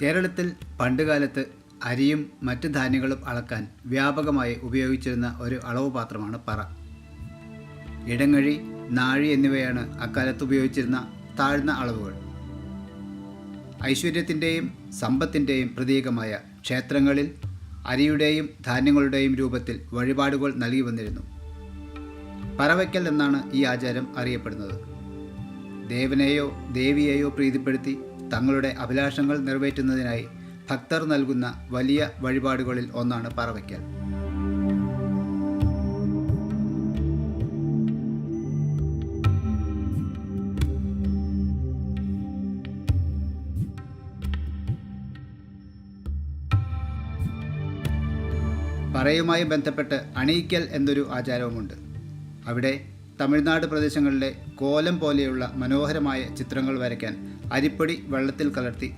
കേരളത്തിൽ പണ്ടുകാലത്ത് അരിയും മറ്റ് ധാന്യങ്ങളും അളക്കാൻ വ്യാപകമായി ഉപയോഗിച്ചിരുന്ന ഒരു അളവ് പാത്രമാണ് പറ. ഇടങ്ങഴി, നാഴി എന്നിവയാണ് അക്കാലത്ത് ഉപയോഗിച്ചിരുന്ന താഴ്ന്ന അളവുകൾ. ഐശ്വര്യത്തിൻ്റെയും സമ്പത്തിൻ്റെയും പ്രതീകമായ ക്ഷേത്രങ്ങളിൽ അരിയുടെയും ധാന്യങ്ങളുടെയും രൂപത്തിൽ വഴിപാടുകൾ നൽകി വന്നിരുന്നു. പറവയ്ക്കൽ എന്നാണ് ഈ ആചാരം അറിയപ്പെടുന്നത്. ദേവനെയോ ദേവിയെയോ പ്രീതിപ്പെടുത്തി തങ്ങളുടെ അഭിലാഷങ്ങൾ നിറവേറ്റുന്നതിനായി ഭക്തർ നൽകുന്ന വലിയ വഴിപാടുകളിൽ ഒന്നാണ് പറവയ്ക്കൽ. പറയുമായി ബന്ധപ്പെട്ട് അണിയിക്കൽ എന്നൊരു ആചാരവുമുണ്ട്. അവിടെ തമിഴ്നാട് പ്രദേശങ്ങളിലെ കോലം പോലെയുള്ള മനോഹരമായ ചിത്രങ്ങൾ വരയ്ക്കാൻ അരിപ്പൊടി വെള്ളത്തിൽ കലർത്തി